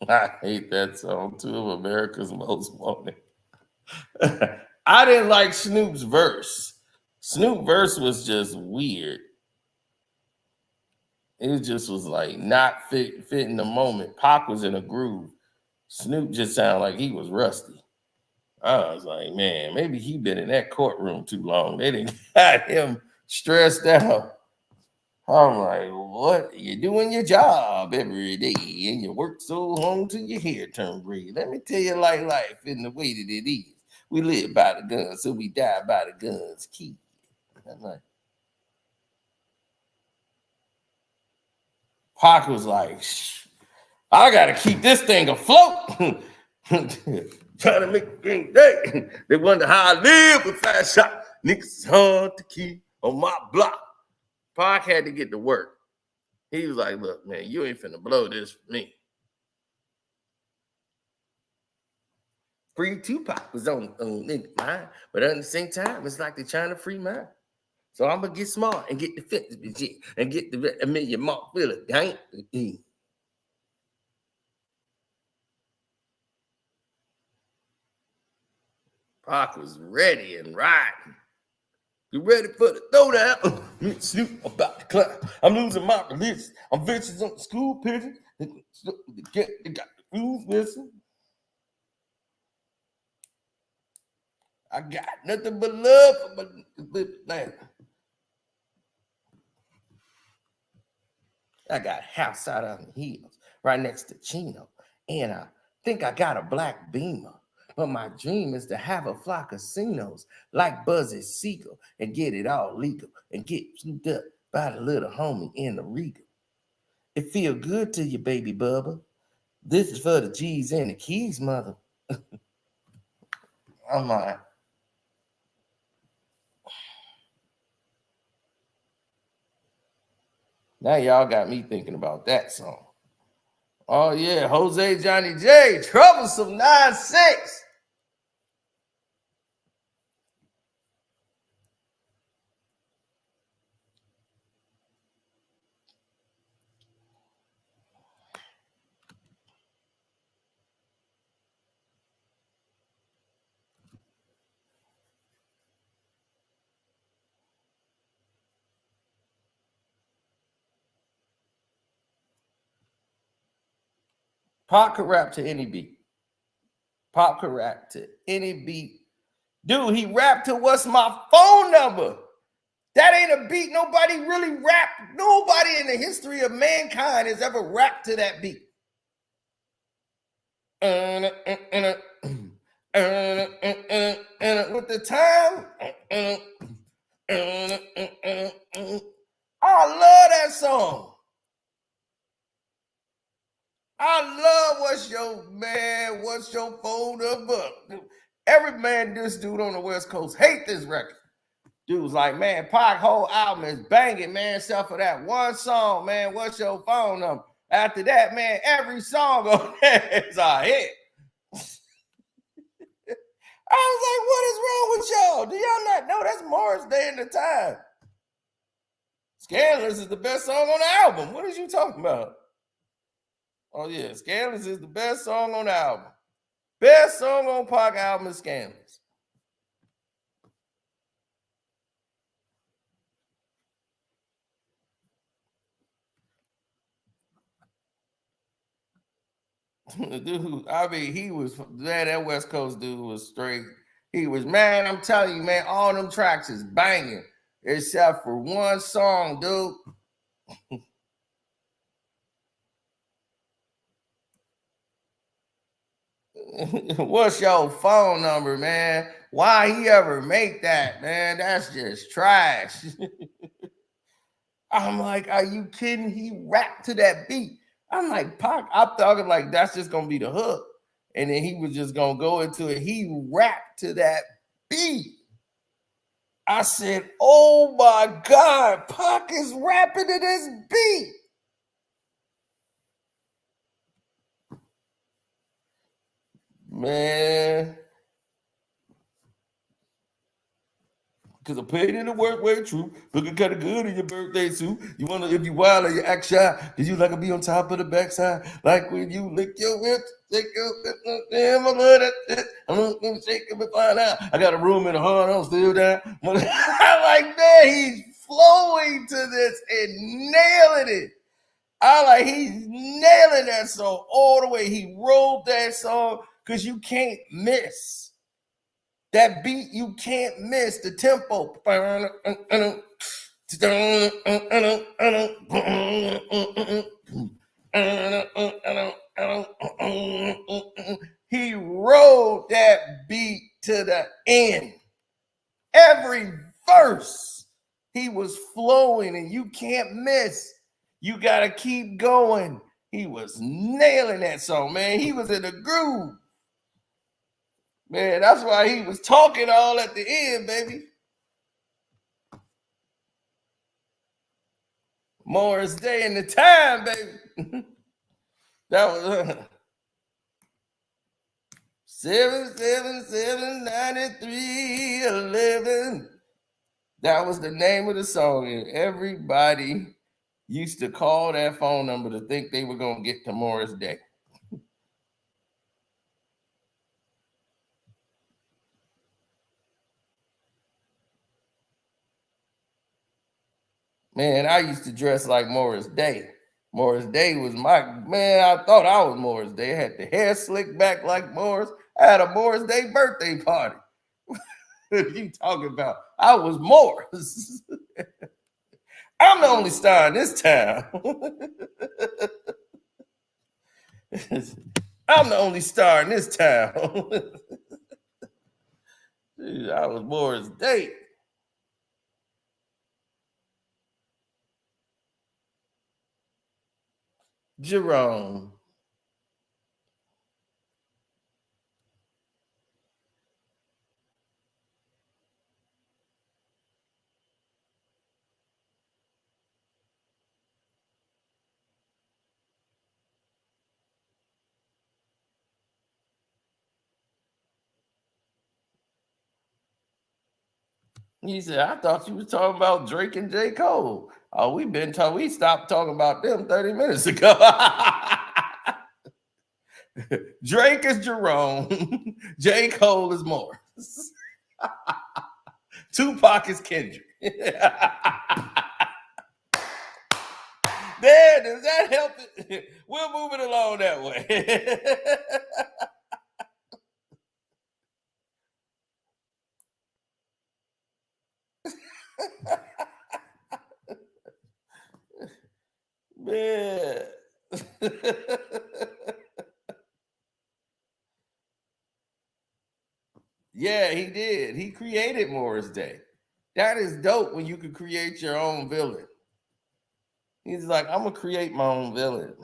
I hate that song, Two of America's Most Wanted. I didn't like Snoop's verse. Snoop verse was just weird. It just was like not fitting the moment. Pac was in a groove. Snoop just sounded like he was rusty. I was like, man, maybe he been in that courtroom too long. They didn't got him stressed out. I'm like, what? You're doing your job every day and you work so long till your hair turn gray. Let me tell you like life in the way that it is. We live by the guns, so we die by the guns. Keep. I'm like, Pac was like, I gotta keep this thing afloat. Trying to make things day. They wonder how I live with fast shot. Niggas hard to keep on my block. Pac had to get to work. He was like, look, man, you ain't finna blow this for me. Free Tupac was on nigga mind, but at the same time, it's like they're trying to free mine. So I'm gonna get smart and get the fitness shit and get the $1 million mark filler. Dang. Pac was ready and riding. You ready for the throwdown? Me and Snoop about to climb. I'm losing my religion. I'm vicious on the school pigeon. They got the fuse missing. I got nothing but love for my land. I got a house out on the hills right next to Chino. And I think I got a black Beamer. But my dream is to have a fly casinos like Buzzy Siegel and get it all legal and get scooped up by the little homie in the Regal. It feel good to you, baby Bubba. This is for the G's and the keys, mother. I'm like, now y'all got me thinking about that song. Oh yeah, Jose Johnny J, Troublesome 9-6. Pac could rap to any beat. Pac could rap to any beat. Dude, he rapped to What's My Phone Number? That ain't a beat nobody really rapped. Nobody in the history of mankind has ever rapped to that beat. With the time. I love that song. I love What's Your Phone Number? Every man, this dude on the West Coast hate this record. Dude was like, man, Pac whole album is banging, man, except for that one song, man, What's Your Phone Number? After that, man, every song on there is a hit. I was like, what is wrong with y'all? Do y'all not know that's Morris Day in the Time? Scandalous is the best song on the album. What are you talking about? Oh, yeah, Scandalous is the best song on the album. Best song on Pac album is Scandalous. Dude, I mean, he was, man, that West Coast dude was straight. He was, man, I'm telling you, man, all them tracks is banging, except for one song, dude. What's your phone number, man? Why he ever make that, man? That's just trash. I'm like, are you kidding? He rapped to that beat. I'm like, Pac, I'm talking like that's just gonna be the hook. And then he was just gonna go into it. He rapped to that beat. I said, oh my God, Pac is rapping to this beat. Man. Because I paid in the work way true. Looking kind of good in your birthday suit. You want to, if you wild or you act shy, because you like to be on top of the backside. Like when you lick your hips, shake your hips, damn, I love that shit. I'm going to shake it and find out. I got a room in the heart, I'm still down. I'm like, man, he's flowing to this and nailing it. He's nailing that song all the way. He rolled that song because you can't miss. That beat you can't miss. The tempo. He rode that beat to the end. Every verse, he was flowing, and you can't miss. You got to keep going. He was nailing that song, man. He was in the groove. Man, that's why he was talking all at the end, baby. Morris Day in the time, baby. That was 7779311. That was the name of the song, and everybody used to call that phone number to think they were gonna get to Morris Day. Man, I used to dress like Morris Day. Morris Day was my man. I thought I was Morris Day. I had the hair slicked back like Morris. I had a Morris Day birthday party. What are you talking about? I was Morris. I'm the only star in this town. I'm the only star in this town. I was Morris Day. Jerome. He said, I thought you was talking about Drake and J. Cole. Oh, we stopped talking about them 30 minutes ago. Drake is Jerome. J. Cole is Morris. Tupac is Kendrick. There, does that help it? We'll move it along that way. Man. Yeah, he did. He created Morris Day. That is dope when you can create your own villain. He's like, I'm going to create my own villain.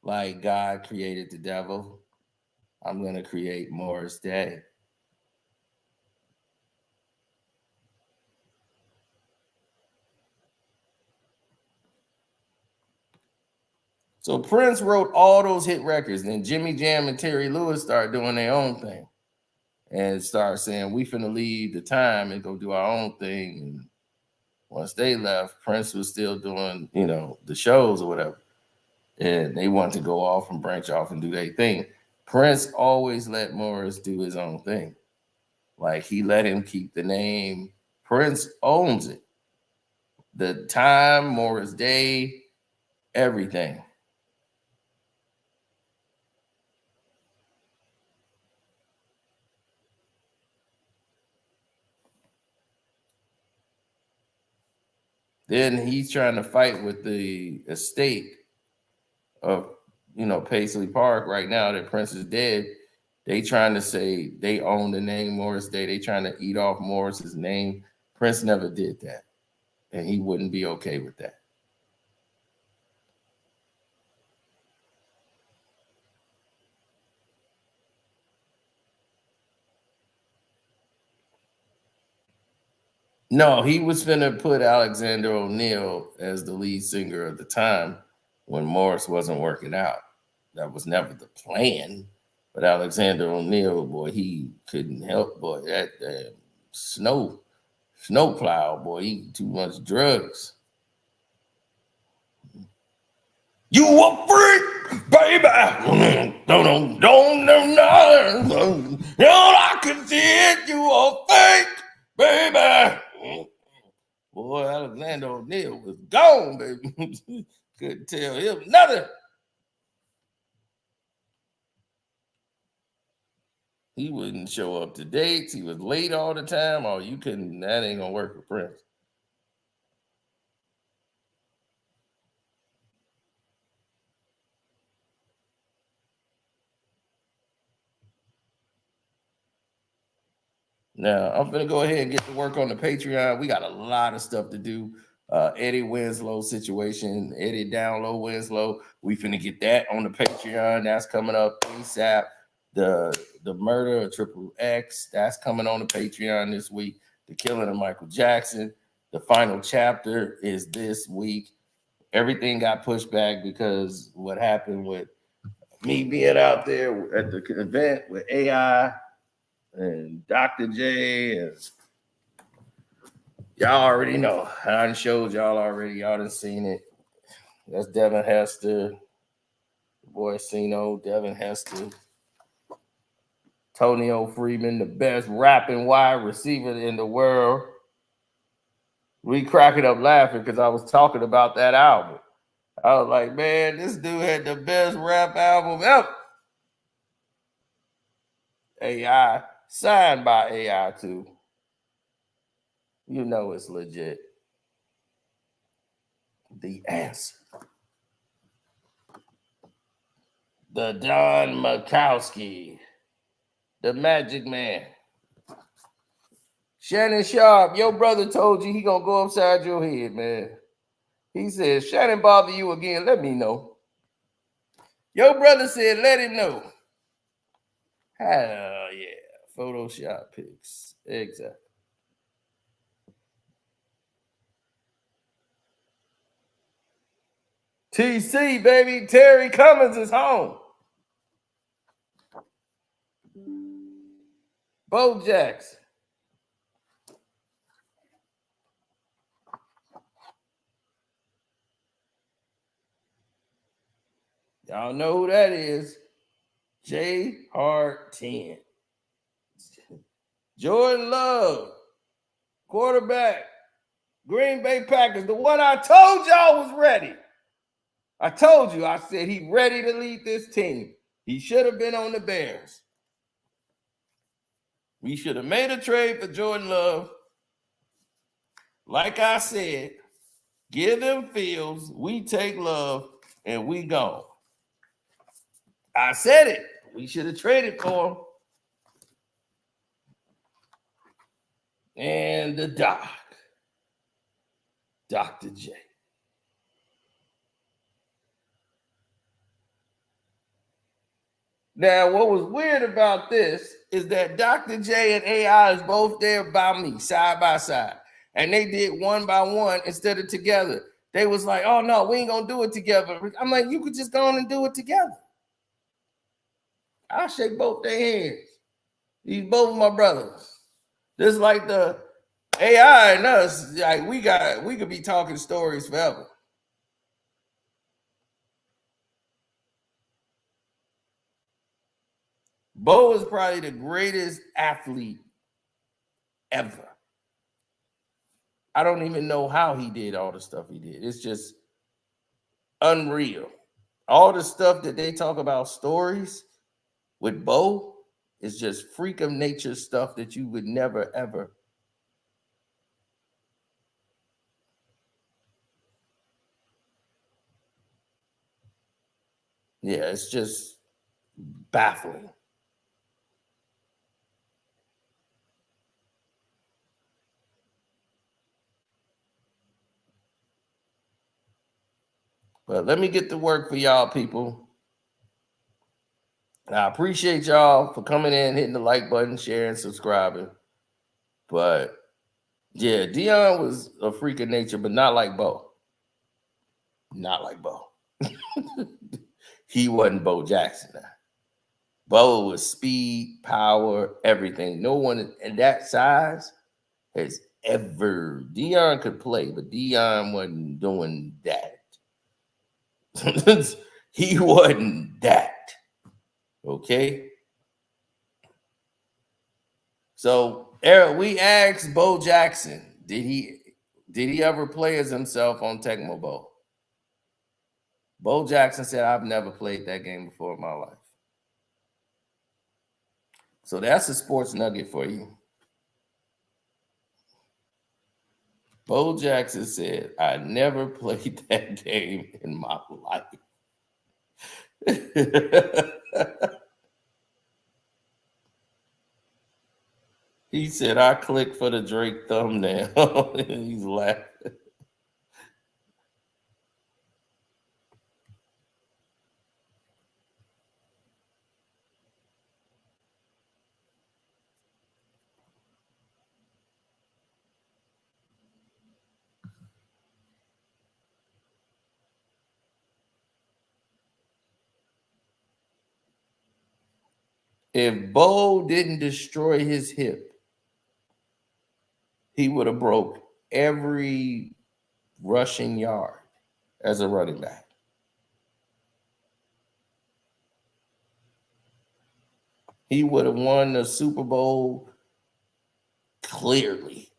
Like God created the devil. I'm going to create Morris Day. So Prince wrote all those hit records. Then Jimmy Jam and Terry Lewis started doing their own thing and started saying, we finna leave the time and go do our own thing. And once they left, Prince was still doing, the shows or whatever. And they wanted to go off and branch off and do their thing. Prince always let Morris do his own thing. Like he let him keep the name. Prince owns it. The time, Morris Day, everything. Then he's trying to fight with the estate of, Paisley Park right now that Prince is dead. They trying to say they own the name Morris Day. They trying to eat off Morris's name. Prince never did that. And he wouldn't be okay with that. No, he was finna put Alexander O'Neal as the lead singer at the time when Morris wasn't working out. That was never the plan. But Alexander O'Neal, boy, he couldn't help, boy. That snow plow, boy, he too much drugs. You a freak, baby. Don't. I can see it. You a fake, baby. Boy, Alexander O'Neal was gone, baby. Couldn't tell him nothing. He wouldn't show up to dates. He was late all the time. Oh, you couldn't. That ain't gonna work for Prince. Now, I'm going to go ahead and get to work on the Patreon. We got a lot of stuff to do. Eddie Winslow situation, Eddie Download Winslow. We finna get that on the Patreon. That's coming up ASAP. The murder of Triple X, that's coming on the Patreon this week. The killing of Michael Jackson. The final chapter is this week. Everything got pushed back because what happened with me being out there at the event with AI and Dr. J, and y'all already know. I done showed y'all already. Y'all done seen it. That's Devin Hester, boy Sino, Devin Hester, Tonio Freeman, the best rapping wide receiver in the world. We cracking up laughing because I was talking about that album. I was like, man, this dude had the best rap album ever. AI, signed by AI too. You know it's legit. The Answer. The Don Makowski. The Magic Man. Shannon Sharp, your brother told you he gonna go upside your head, man. He said, Shannon bother you again, let me know. Your brother said, let him know. Hell yeah. Photoshop pics. Exactly. TC, baby. Terry Cummins is home. Bo Jackson. Y'all know who that is. J Hard 10. Jordan Love. Quarterback. Green Bay Packers. The one I told y'all was ready. I told you. I said he ready to lead this team. He should have been on the Bears. We should have made a trade for Jordan Love. Like I said, give them Fields, we take Love, and we gone. I said it. We should have traded for him. And the doc, Dr. J. Now, what was weird about this is that Dr. J and AI is both there by me, side by side. And they did one by one instead of together. They was like, oh, no, we ain't going to do it together. I'm like, you could just go on and do it together. I'll shake both their hands. These both my brothers. Just like the AI and us, like we could be talking stories forever. Bo is probably the greatest athlete ever. I don't even know how he did all the stuff he did. It's just unreal. All the stuff that they talk about stories with Bo is just freak of nature stuff that you would never, ever. Yeah, it's just baffling. But let me get to work for y'all, people. And I appreciate y'all for coming in, hitting the like button, sharing, subscribing. But yeah, Deion was a freak of nature, but not like Bo. Not like Bo. He wasn't Bo Jackson. Bo was speed, power, everything. No one in that size has ever. Deion could play, but Deion wasn't doing that. He wasn't that. Okay. So, Eric, we asked Bo Jackson, did he ever play as himself on Tecmo Bowl? Bo Jackson said, I've never played that game before in my life. So that's a sports nugget for you. Bo Jackson said, I never played that game in my life. He said, I clicked for the Drake thumbnail. He's laughing. If Bo didn't destroy his hip, he would have broke every rushing yard as a running back. He would have won the Super Bowl clearly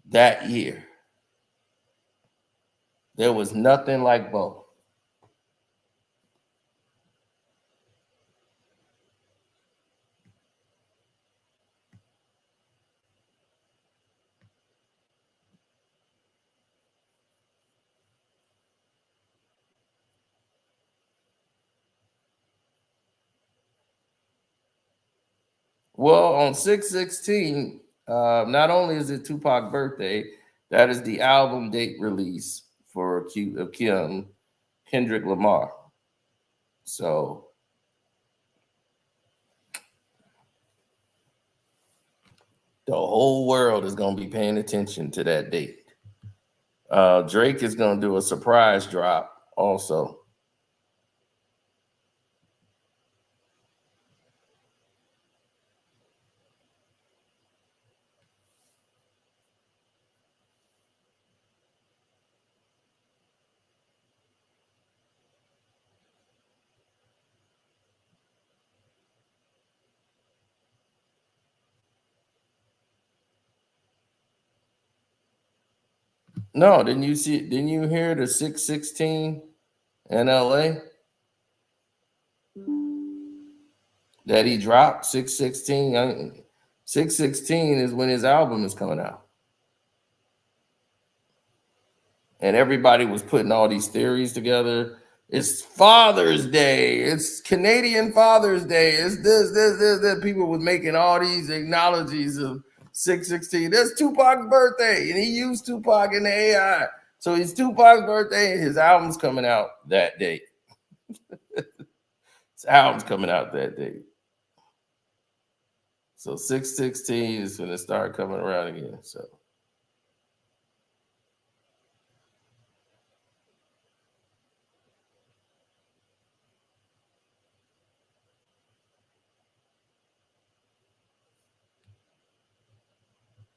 that year. There was nothing like Bo. Well, on 6/16, not only is it Tupac's birthday, that is the album date release for Kendrick Lamar. So the whole world is going to be paying attention to that date. Drake is going to do a surprise drop also. No, didn't you see? Didn't you hear the 6/16 in LA that he dropped? 6/16. 6/16 is when his album is coming out, and everybody was putting all these theories together. It's Father's Day. It's Canadian Father's Day. It's this. People was making all these analogies of 6/16. That's Tupac's birthday, and he used Tupac in the AI. So it's Tupac's birthday, and his album's coming out that day. His album's coming out that day. So 6/16 is going to start coming around again. So.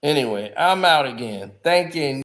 Anyway, I'm out again. Thanking